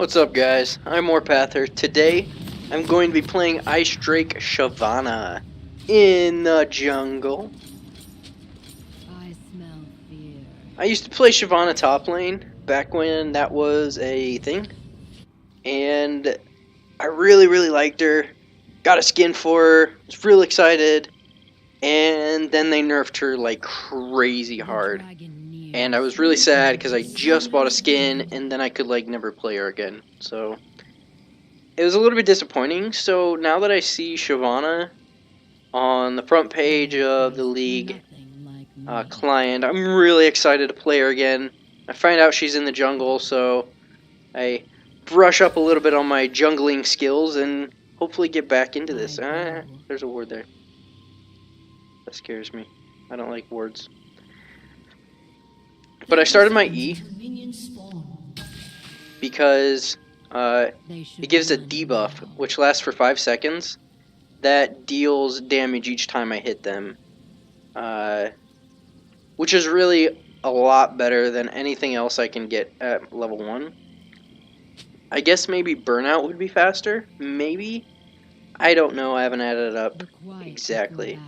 What's up, guys? I'm Warpather. Today, I'm going to be playing Ice Drake Shyvanna in the jungle. I smell fear. I used to play Shyvanna top lane back when that was a thing, and I really liked her. Got a skin for her. Was real excited, and then they nerfed her like crazy hard. And I was really sad because I just bought a skin, and then I could like never play her again. So it was a little bit disappointing. So now that I see Shyvanna on the front page of the league client, I'm really excited to play her again. I find out she's in the jungle, so I brush up a little bit on my jungling skills and hopefully get back into this. There's a ward there. That scares me. I don't like wards. But I started my E because it gives a debuff, which lasts for 5 seconds, that deals damage each time I hit them. Which is really a lot better than anything else I can get at level 1. I guess maybe burnout would be faster. Maybe. I don't know. I haven't added it up exactly.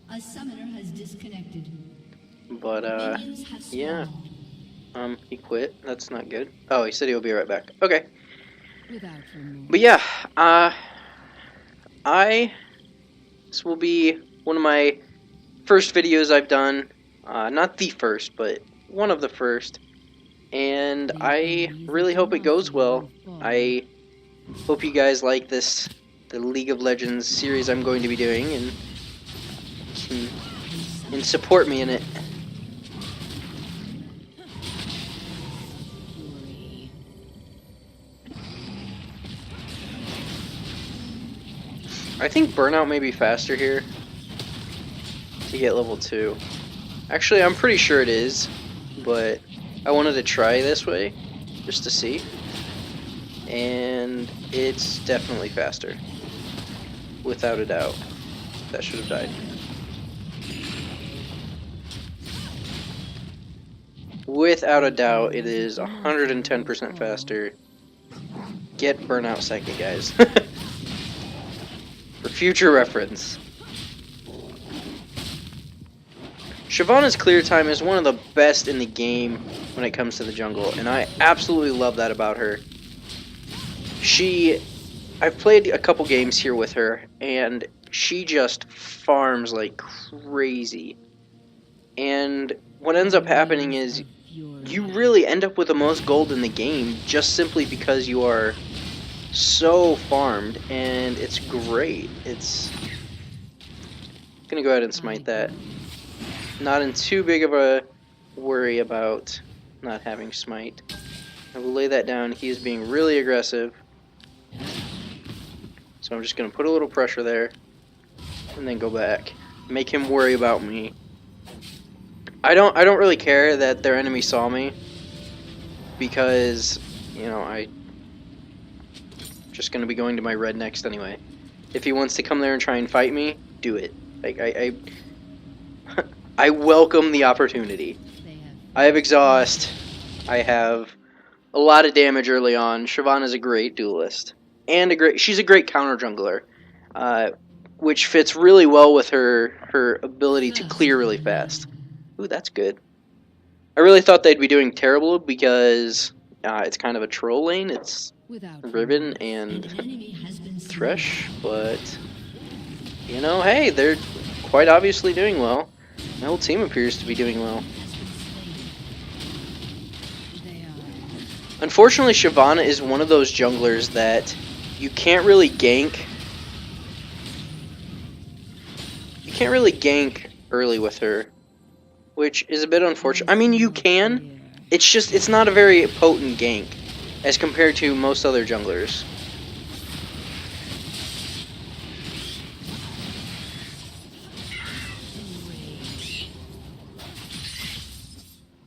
A summoner has disconnected. But, yeah. He quit. That's not good. Oh, he said he'll be right back. Okay. But yeah, this will be one of my first videos I've done. Not the first, but one of the first. And I really hope it goes well. I hope you guys like this, the League of Legends series I'm going to be doing, and support me in it. I think burnout may be faster here to get level 2. Actually, I'm pretty sure it is, but I wanted to try this way just to see. And it's definitely faster. Without a doubt. That should have died. Without a doubt, it is 110% faster. Get burnout second, guys. For future reference. Shyvanna's clear time is one of the best in the game when it comes to the jungle, and I absolutely love that about her. I've played a couple games here with her, and she just farms like crazy. And what ends up happening is you really end up with the most gold in the game just simply because you are so farmed, and it's great. It's gonna go ahead and smite that. Not in too big of a worry about not having smite. I will lay that down. He is being really aggressive, so I'm just gonna put a little pressure there and then go back. Make him worry about me. I don't really care that their enemy saw me, because, you know, I'm just gonna be going to my red next anyway. If he wants to come there and try and fight me, do it. Like I welcome the opportunity. I have exhaust. I have a lot of damage early on. Shyvanna's a great duelist, and she's a great counter jungler, which fits really well with her ability to clear really fast. Ooh, that's good. I really thought they'd be doing terrible because it's kind of a troll lane. It's Riven and Thresh, but you know, hey, they're quite obviously doing well. My whole team appears to be doing well. Unfortunately, Shyvanna is one of those junglers that you can't really gank. You can't really gank early with her, which is a bit unfortunate. I mean, you can. It's not a very potent gank as compared to most other junglers.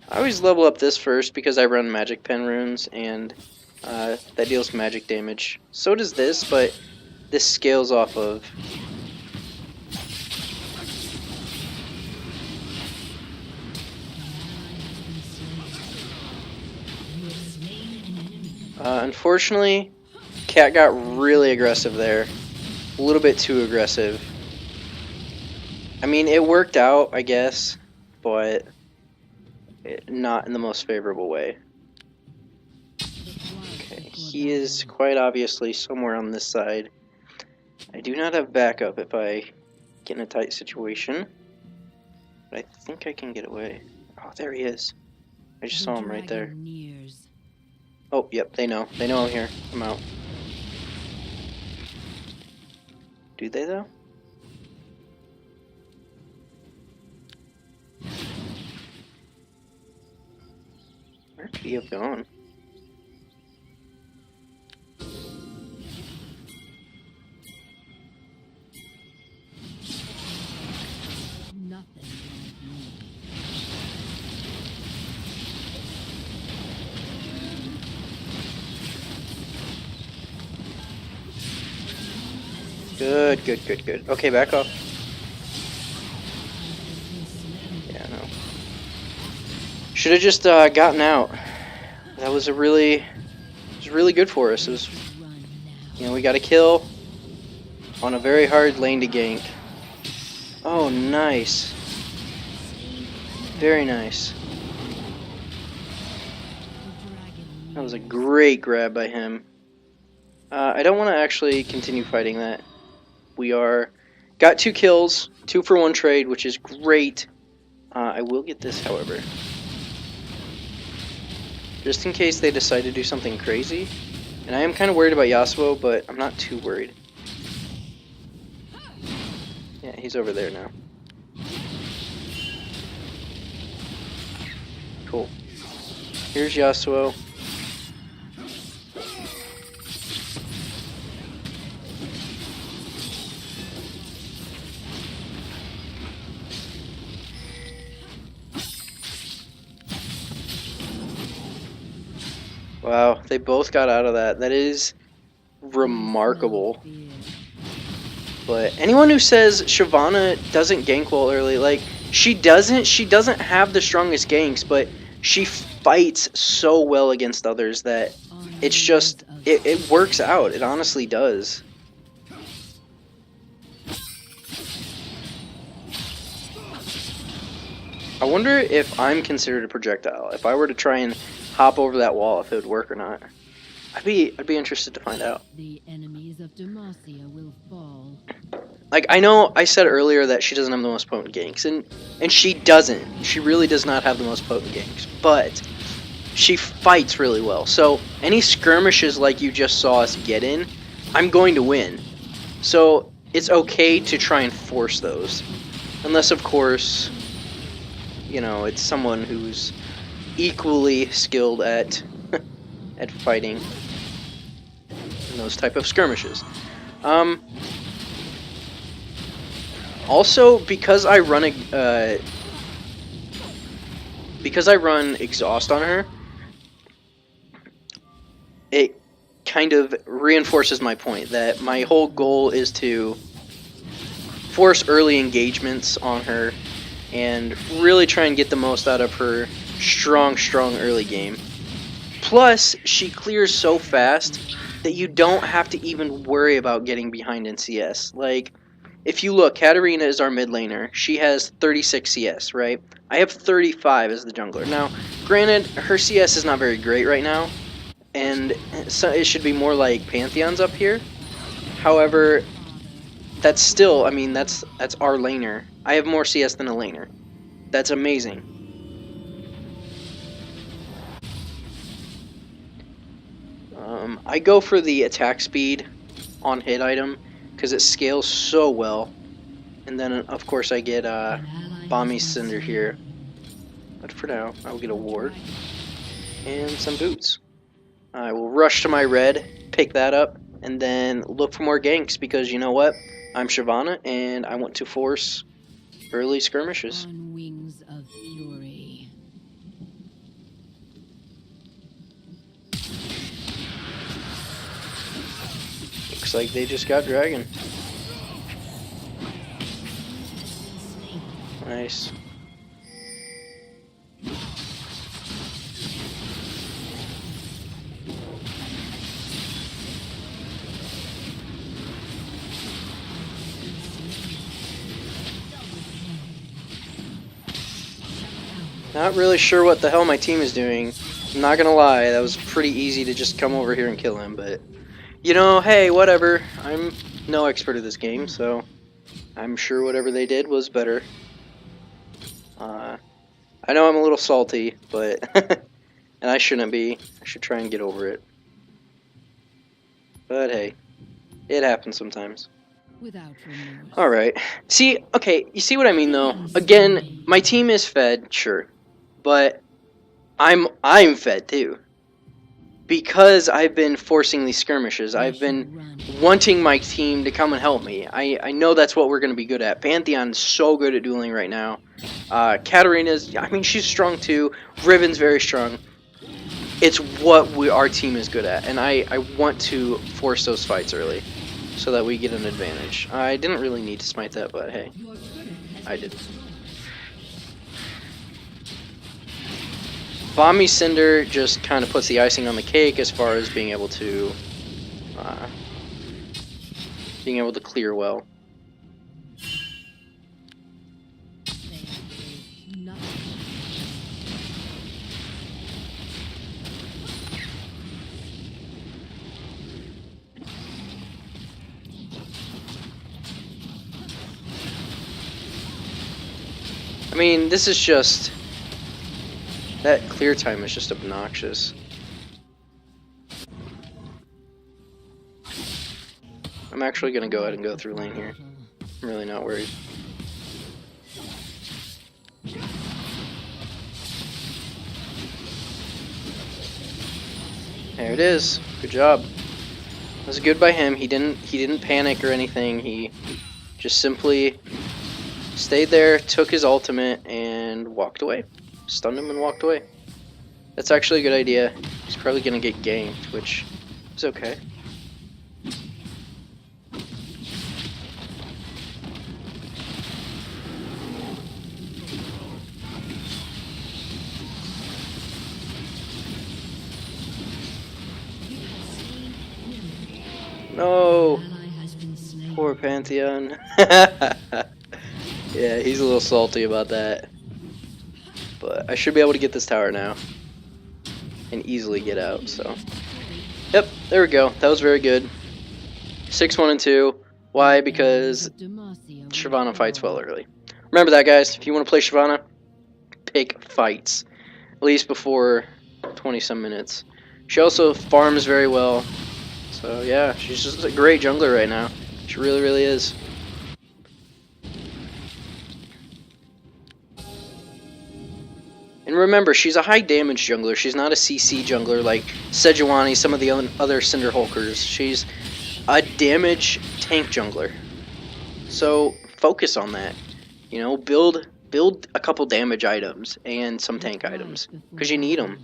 I always level up this first because I run magic pen runes, and that deals magic damage. So does this, but this scales off of Unfortunately, Cat got really aggressive there. A little bit too aggressive. I mean, it worked out, I guess, but not in the most favorable way. Okay, he is quite obviously somewhere on this side. I do not have backup if I get in a tight situation, but I think I can get away. Oh, there he is. I just saw him right there. Oh, yep, they know. They know I'm here. I'm out. Do they, though? Where could he have gone? Good, good, good, good. Okay, back off. Yeah, no. Should have just gotten out. That was really good for us. It was, you know, we got a kill on a very hard lane to gank. Oh, nice. Very nice. That was a great grab by him. I don't want to actually continue fighting that. We got 2 kills, 2 for 1 trade, which is great. I will get this, however. Just in case they decide to do something crazy. And I am kind of worried about Yasuo, but I'm not too worried. Yeah, he's over there now. Cool. Here's Yasuo. Wow, they both got out of that. That is remarkable. But anyone who says Shyvanna doesn't gank well early, like, she doesn't have the strongest ganks, but she fights so well against others that it's just, it works out. It honestly does. I wonder if I'm considered a projectile. If I were to try and hop over that wall, if it would work or not. I'd be interested to find out. The enemies of Demacia will fall. Like, I know I said earlier that she doesn't have the most potent ganks, and she doesn't. She really does not have the most potent ganks, but she fights really well. So any skirmishes like you just saw us get in, I'm going to win. So it's okay to try and force those. Unless, of course, you know, it's someone who's equally skilled at at fighting in those type of skirmishes. Also, because I run exhaust on her, it kind of reinforces my point that my whole goal is to force early engagements on her and really try and get the most out of her strong early game. Plus, she clears so fast that you don't have to even worry about getting behind in CS. Like, if you look, Katarina is our mid laner. She has 36 CS, right? I have 35 as the jungler. Now, granted, her CS is not very great right now, and so it should be more like Pantheon's up here. However, that's still, I mean, that's our laner. I have more CS than a laner. That's amazing. I go for the attack speed on hit item because it scales so well. And then, of course, I get Bomby Cinder here. But for now, I will get a ward and some boots. I will rush to my red, pick that up, and then look for more ganks because, you know what? I'm Shyvanna, and I want to force early skirmishes. On wings of fury. Looks like they just got dragon. Nice. Not really sure what the hell my team is doing. I'm not gonna lie, that was pretty easy to just come over here and kill him, but... You know, hey, whatever. I'm no expert at this game, so... I'm sure whatever they did was better. I know I'm a little salty, but... and I shouldn't be. I should try and get over it. But hey, it happens sometimes. Without remorse. Alright. See, okay, you see what I mean though? Again, my team is fed, sure. But I'm fed too. Because I've been forcing these skirmishes, I've been wanting my team to come and help me. I know that's what we're going to be good at. Pantheon's so good at dueling right now. Katarina's, I mean, she's strong too. Riven's very strong. It's what our team is good at, and I want to force those fights early so that we get an advantage. I didn't really need to smite that, but hey, I did. Bomby Cinder just kind of puts the icing on the cake as far as being able to clear well. I mean, this is just... That clear time is just obnoxious. I'm actually going to go ahead and go through lane here. I'm really not worried. There it is. Good job. That was good by him. He didn't panic or anything. He just simply stayed there, took his ultimate, and walked away. Stunned him and walked away. That's actually a good idea. He's probably gonna get ganked, which is okay. No! Poor Pantheon. Yeah, he's a little salty about that. But I should be able to get this tower now. And easily get out, so. Yep, there we go. That was very good. 6-1 and 2. Why? Because Shyvanna fights well early. Remember that, guys. If you want to play Shyvanna, pick fights. At least before 20-some minutes. She also farms very well. So, yeah, she's just a great jungler right now. She really, really is. And remember, she's a high damage jungler. She's not a CC jungler like Sejuani, some of the other Cinder Hulkers. She's a damage tank jungler. So focus on that. You know, build a couple damage items and some tank items because you need them.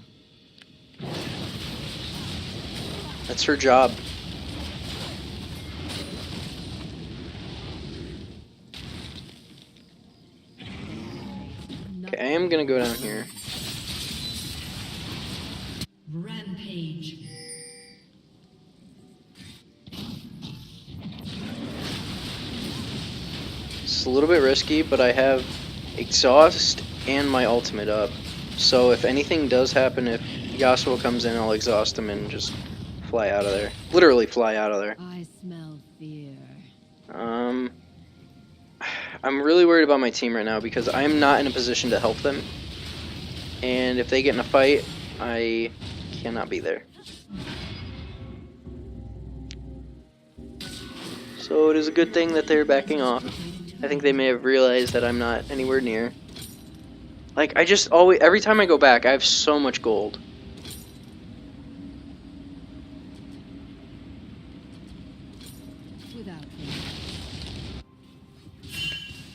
That's her job. Okay, I am gonna go down here. Rampage. It's a little bit risky, but I have exhaust and my ultimate up. So if anything does happen, if Yasuo comes in, I'll exhaust him and just fly out of there. Literally fly out of there. I smell fear. I'm really worried about my team right now because I'm not in a position to help them. And if they get in a fight, I cannot be there. So it is a good thing that they're backing off. I think they may have realized that I'm not anywhere near. Like, I just always, every time I go back, I have so much gold.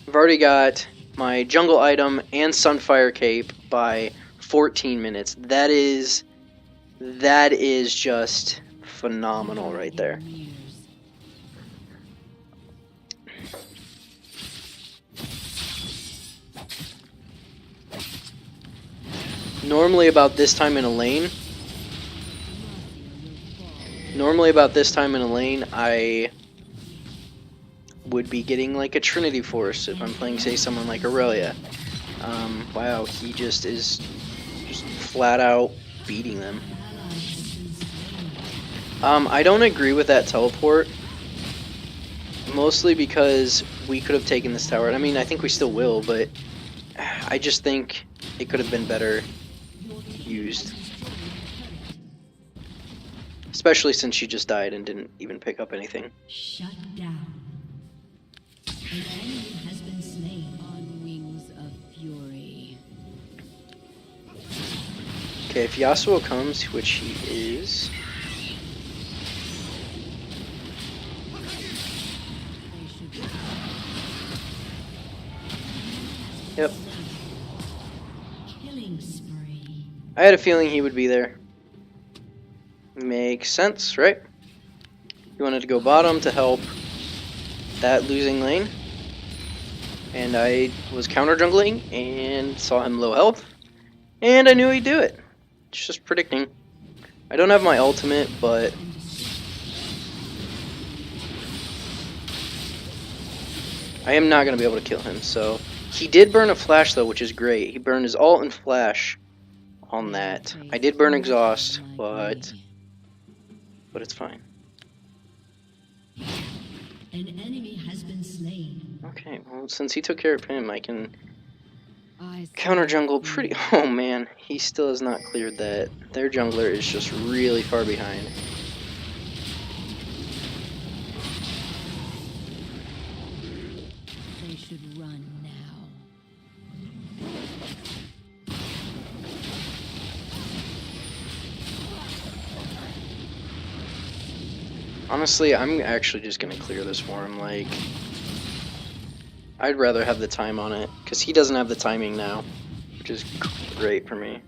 I've already got my jungle item and Sunfire Cape by 14 minutes. That is just phenomenal right there. Normally about this time in a lane, I would be getting like a Trinity Force if I'm playing, say, someone like Aurelia. Wow, he just is just flat out beating them. I don't agree with that teleport. Mostly because we could have taken this tower. I mean, I think we still will, but I just think it could have been better used. Especially since she just died and didn't even pick up anything. Shut down. An enemy has been slain on wings of fury. Okay, if Yasuo comes, which he is... Yep. Killing spree. I had a feeling he would be there. Makes sense, right? He wanted to go bottom to help that losing lane. And I was counter jungling and saw him low health. And I knew he'd do it. It's just predicting. I don't have my ultimate, but... I am not going to be able to kill him, so... He did burn a flash though, which is great. He burned his ult and flash on that. I did burn exhaust, but it's fine. An enemy has been slain. Okay, well, since he took care of him, I can counter jungle pretty... Oh man, he still has not cleared that. Their jungler is just really far behind. They should run now. Honestly, I'm actually just gonna clear this for him. Like, I'd rather have the time on it, because he doesn't have the timing now, which is great for me.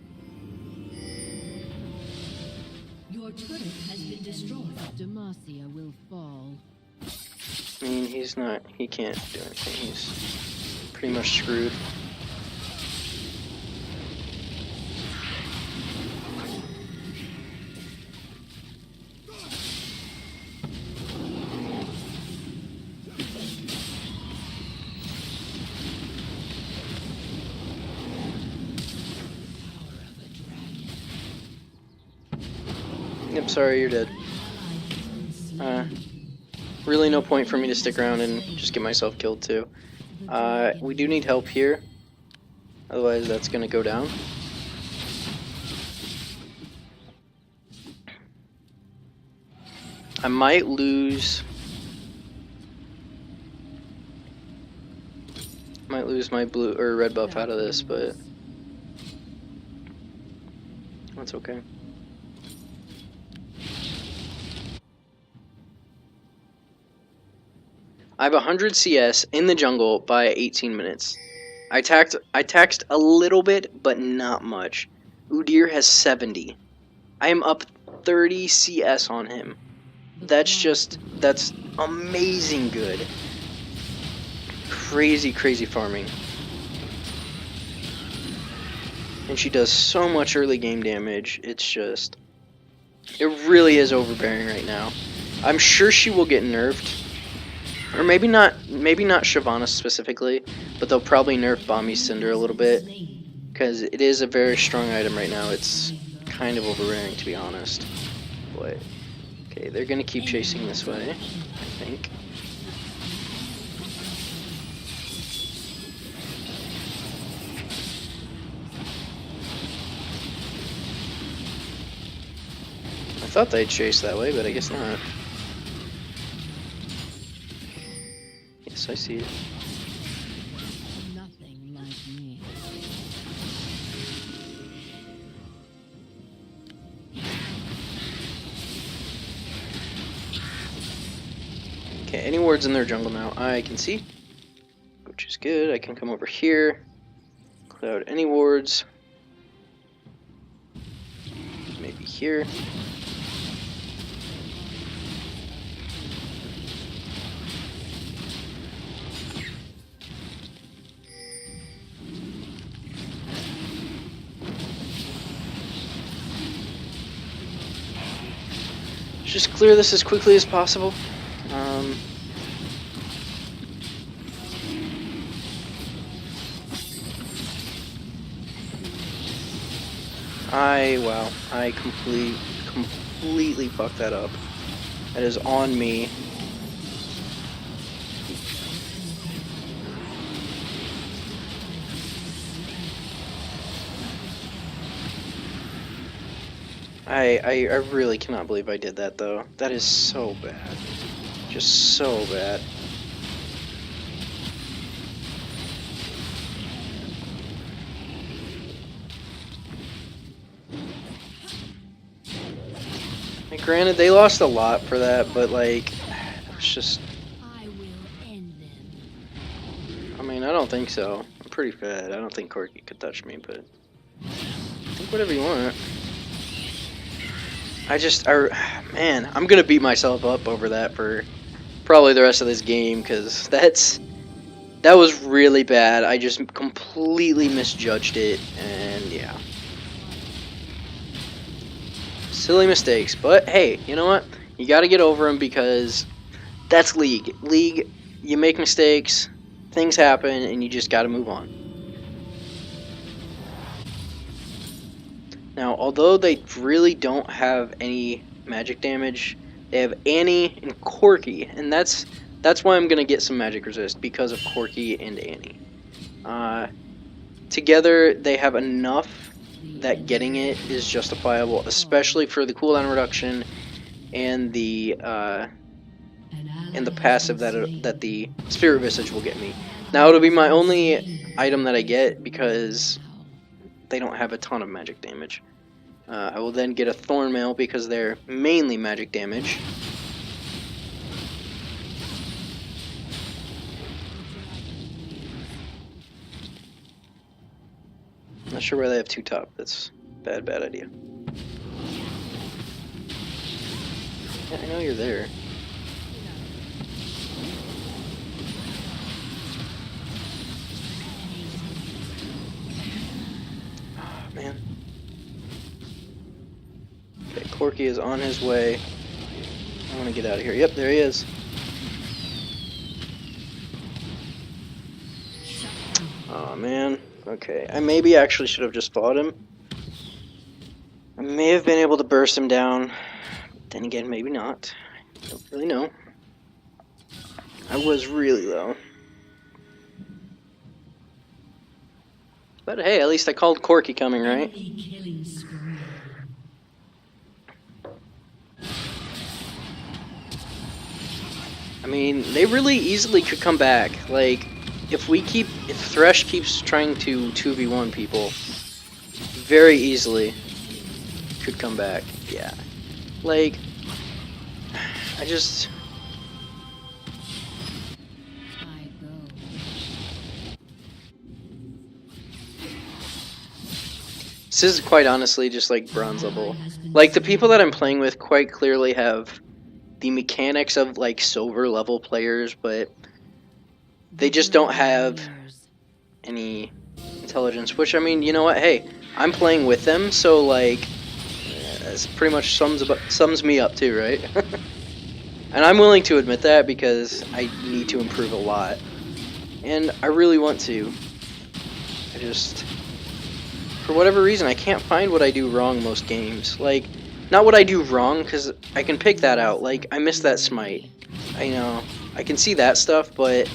Your turret has been destroyed. Demacia will fall. I mean, he can't do anything. He's pretty much screwed. Yep, sorry, you're dead. Really no point for me to stick around and just get myself killed too. We do need help here. Otherwise that's gonna go down. I might lose my blue or red buff out of this, but that's okay. I have 100 CS in the jungle by 18 minutes. I taxed a little bit, but not much. Udyr has 70. I am up 30 CS on him. That's amazing good. Crazy, crazy farming. And she does so much early game damage. It's just... It really is overbearing right now. I'm sure she will get nerfed. Or maybe not Shyvanna specifically, but they'll probably nerf Bombi Cinder a little bit. Because it is a very strong item right now. It's kind of overbearing, to be honest. But, okay, they're going to keep chasing this way, I think. I thought they'd chase that way, but I guess not. Yes, I see it. Nothing like me. Okay, any wards in their jungle now I can see, which is good. I can come over here, clear out any wards. Maybe here. Just clear this as quickly as possible. Wow, I completely fucked that up. That is on me. I really cannot believe I did that though. That is so bad. Just so bad. Like, granted, they lost a lot for that, but like, it was just. I will end them. I mean, I don't think so. I'm pretty fed. I don't think Corky could touch me, but think whatever you want. Man, I'm gonna beat myself up over that for probably the rest of this game because that was really bad. I just completely misjudged it, and yeah, silly mistakes. But hey, you know what? You got to get over them because that's League. League, you make mistakes, things happen, and you just got to move on. Now, although they really don't have any magic damage, they have Annie and Corky, and that's why I'm gonna get some magic resist because of Corky and Annie. Together, they have enough that getting it is justifiable, especially for the cooldown reduction and the passive that the Spirit Visage will get me. Now, it'll be my only item that I get because they don't have a ton of magic damage. I will then get a Thorn Mail because they're mainly magic damage. Not sure why they have two top. That's bad idea. Yeah, I know you're there. Oh, man. Okay, Corky is on his way. I want to get out of here. Yep, there he is. Oh man. Okay, I maybe actually should have just fought him. I may have been able to burst him down. Then again, maybe not. I don't really know. I was really low. But hey, at least I called Corky coming, right? I mean, they really easily could come back. Like, if Thresh keeps trying to 2v1 people, very easily could come back. Yeah. Like, This is quite honestly just like bronze level. Like, the people that I'm playing with quite clearly have the mechanics of like silver level players, but they just don't have any intelligence, which, I mean, you know what, hey, I'm playing with them, so like this pretty much sums me up too, right? And I'm willing to admit that because I need to improve a lot, and I really want to. I just, for whatever reason, I can't find what I do wrong most games. Like, not what I do wrong, because I can pick that out. Like, I missed that smite. I know, I can see that stuff, but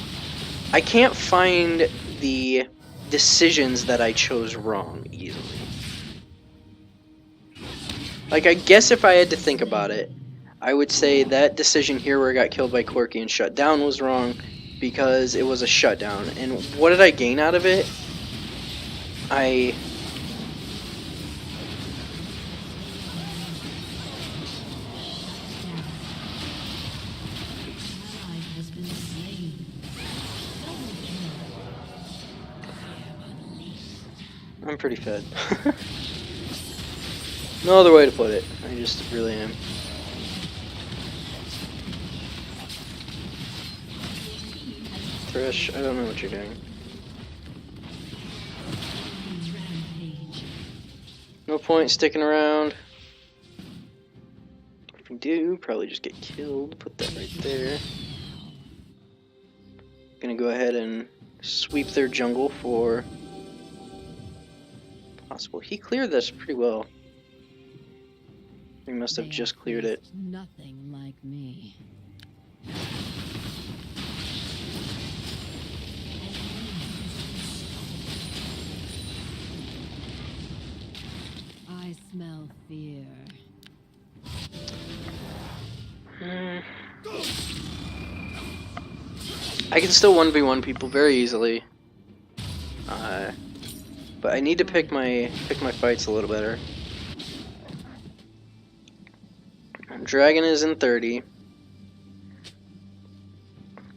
I can't find the decisions that I chose wrong easily. Like, I guess if I had to think about it, I would say that decision here where I got killed by Corky and shut down was wrong because it was a shutdown. And what did I gain out of it? I'm pretty fed. No other way to put it. I just really am. Thresh, I don't know what you're doing. No point sticking around. If we do, probably just get killed. Put that right there. Gonna go ahead and sweep their jungle for possible. He cleared this pretty well. He must have They just have cleared it. faced nothing like me. I smell fear. I can still 1v1 people very easily. But I need to pick my fights a little better. Dragon is in 30.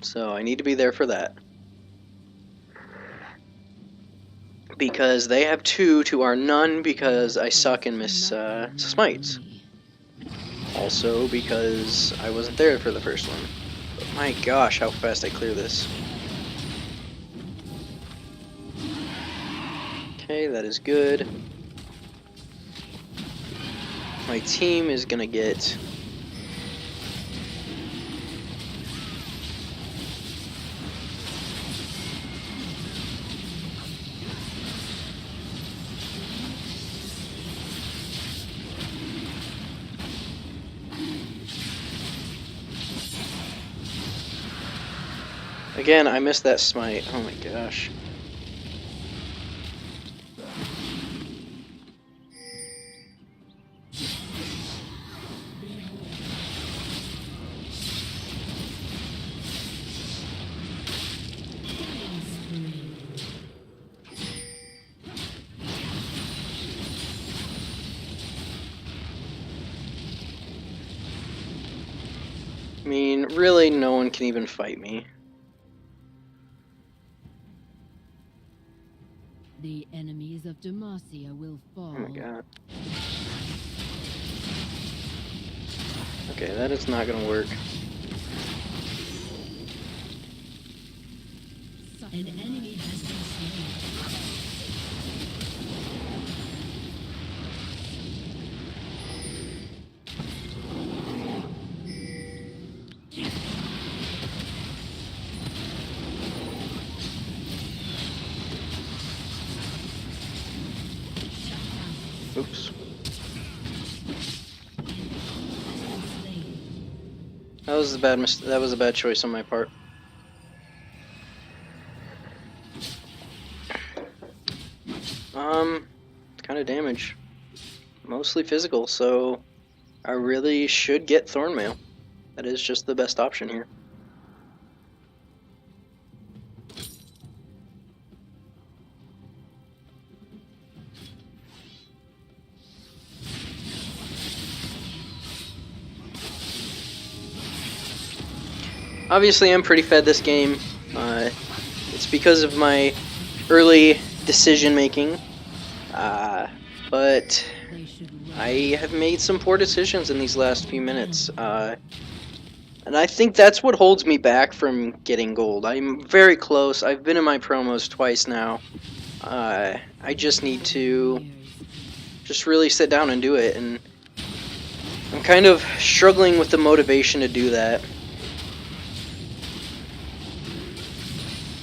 So I need to be there for that. Because they have 2 to our none because I suck and miss smites. Also because I wasn't there for the first one. But my gosh, how fast I clear this. Okay, that is good. My team is gonna get... Again, I missed that smite. Oh my gosh. I mean, really, no one can even fight me. The enemies of Demacia will fall. Oh my god. Okay, that is not gonna work. An enemy has been slain. Oops. That was a bad that was a bad choice on my part. Kind of damage. Mostly physical, so I really should get Thornmail. That is just the best option here. Obviously, I'm pretty fed this game. It's because of my early decision making. But I have made some poor decisions in these last few minutes. And I think that's what holds me back from getting gold. I'm very close. I've been in my promos twice now. I just need to just really sit down and do it. And I'm kind of struggling with the motivation to do that.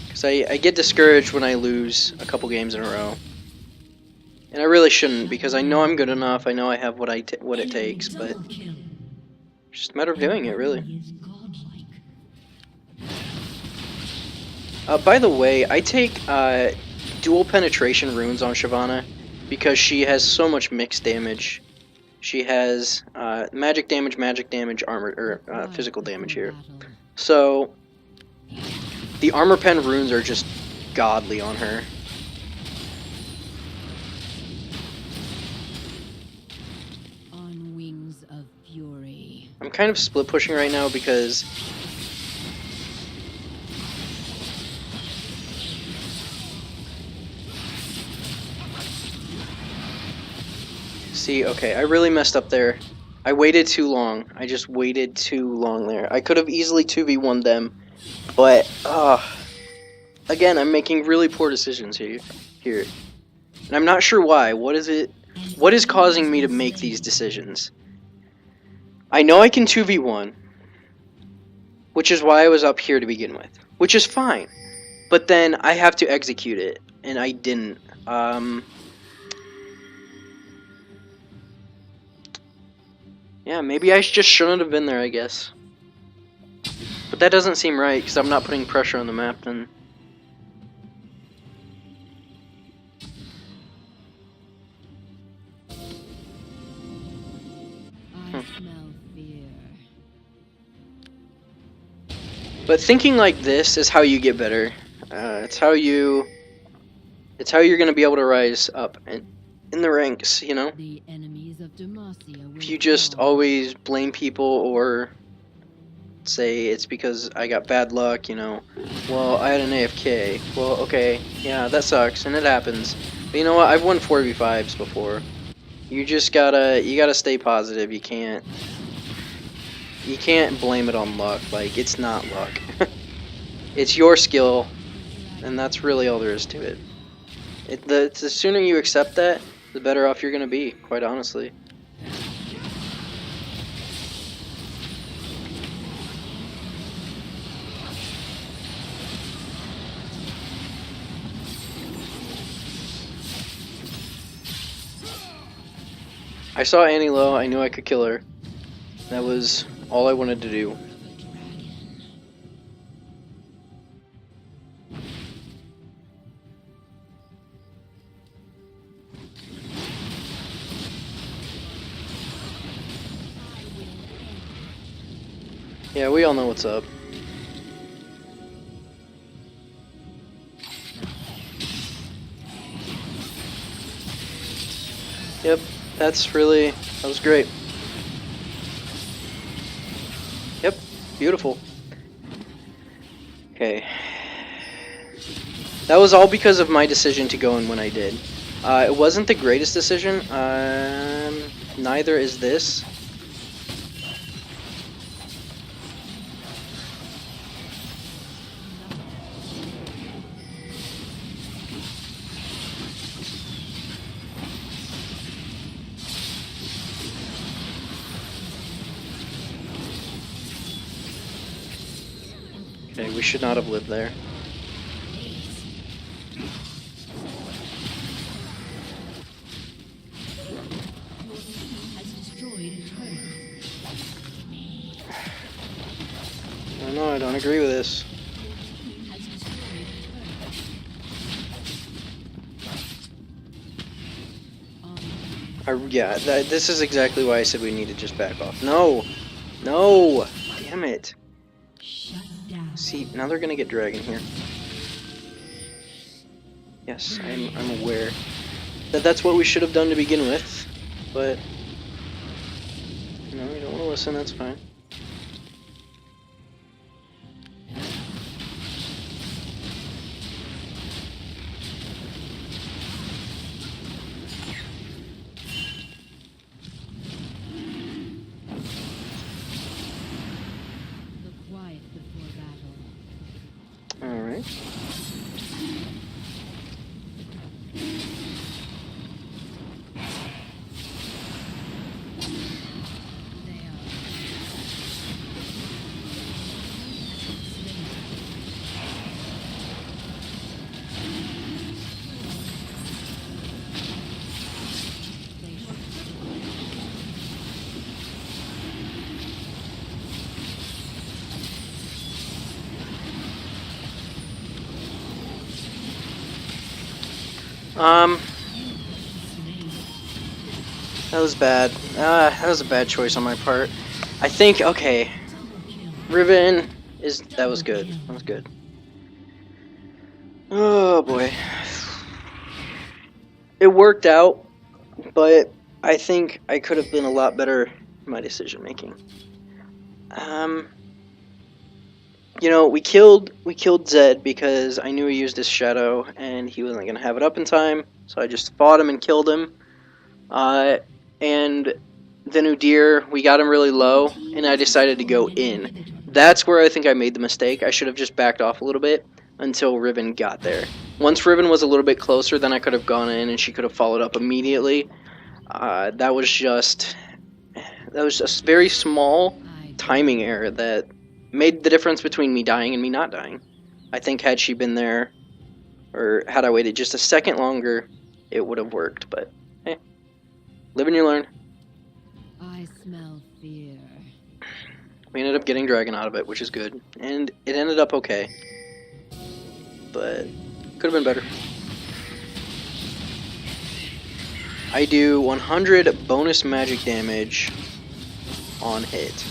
Because I get discouraged when I lose a couple games in a row. And I really shouldn't, because I know I'm good enough. I know I have what it takes, but it's just a matter of doing it, really. By the way, I take dual penetration runes on Shyvanna because she has so much mixed damage. She has magic damage, armor, or physical damage here. So the armor pen runes are just godly on her. I'm kind of split pushing right now because see, okay, I really messed up there. I waited too long. I just waited too long there. I could have easily 2v1'd them, but again, I'm making really poor decisions here. And I'm not sure why. What is causing me to make these decisions? I know I can 2v1, which is why I was up here to begin with, which is fine. But then I have to execute it, and I didn't. Yeah, maybe I just shouldn't have been there, I guess. But that doesn't seem right, because I'm not putting pressure on the map then. I smell fear. But thinking like this is how you get better. It's how you're gonna be able to rise up in the ranks, you know? The enemies of Demacia will If you just fall. always blame people or say it's because I got bad luck, you know, well, I had an AFK. Well, okay, yeah, that sucks, and it happens. But you know what? I've won 4v5s before. You gotta stay positive. You can't blame it on luck. Like, it's not luck. It's your skill, and that's really all there is to it. The sooner you accept that, the better off you're gonna be, quite honestly. I saw Annie low, I knew I could kill her. That was all I wanted to do. Yeah, we all know what's up. Yep, that was great. Yep, beautiful. Okay. That was all because of my decision to go in when I did. It wasn't the greatest decision. Neither is this. Okay, we should not have lived there. Has destroyed a turret. I don't know, I don't agree with this. Has destroyed a turret. Yeah, this is exactly why I said we need to just back off. No! No! Damn it. Shut down. See, now they're gonna get dragon here. Yes, I'm aware that that's what we should have done to begin with, but no, you don't want to listen, that's fine. The quiet before battle. Alright. They are. That was bad. That was a bad choice on my part. I think, okay, Riven that was good. That was good. Oh boy. It worked out, but I think I could have been a lot better in my decision making. You know, we killed Zed because I knew he used his shadow and he wasn't gonna have it up in time, so I just fought him and killed him. And then Udyr, we got him really low, and I decided to go in. That's where I think I made the mistake. I should have just backed off a little bit until Riven got there. Once Riven was a little bit closer, then I could have gone in and she could have followed up immediately. That was a very small timing error that made the difference between me dying and me not dying. I think had she been there, or had I waited just a second longer, it would have worked, but hey, live and you learn. I smell We ended up getting Dragon out of it, which is good. And it ended up okay. But could have been better. I do 100 bonus magic damage on hit.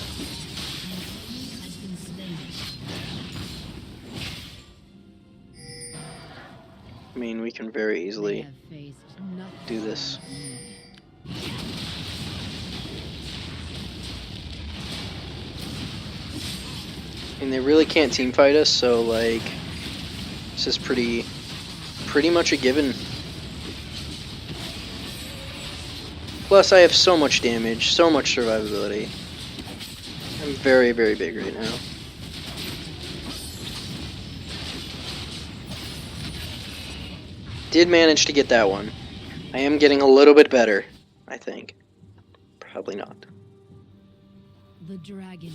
I mean, we can very easily do this. And they really can't team fight us, so like this is pretty much a given. Plus, I have so much damage, so much survivability. I'm very, very big right now. Did manage to get that one. I am getting a little bit better, I think. Probably not. The dragon.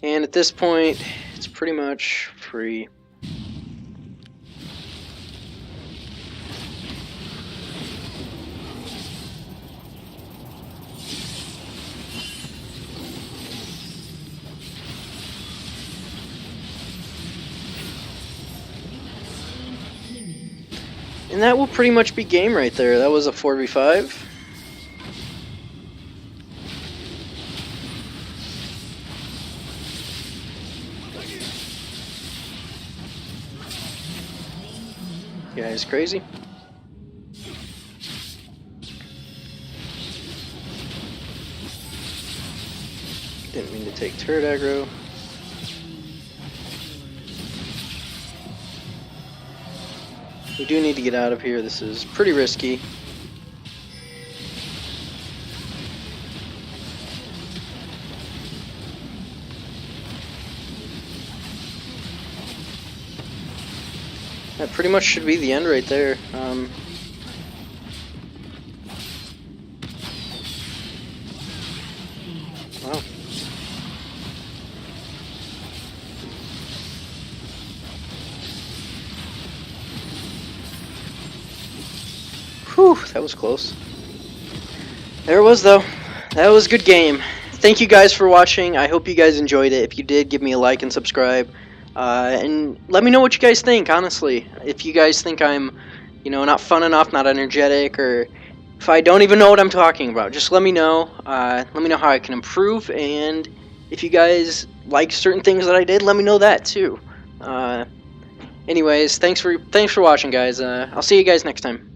And at this point, it's pretty much free. And that will pretty much be game right there. That was a 4v5. You guys crazy? Didn't mean to take turret aggro. We do need to get out of here. This is pretty risky. That pretty much should be the end right there. Wow. Whew, that was close. There it was, though. That was a good game. Thank you guys for watching. I hope you guys enjoyed it. If you did, give me a like and subscribe. And let me know what you guys think, honestly. If you guys think I'm, not fun enough, not energetic, or if I don't even know what I'm talking about, just let me know. Let me know how I can improve, and if you guys like certain things that I did, let me know that too. Anyways, thanks for watching, guys. I'll see you guys next time.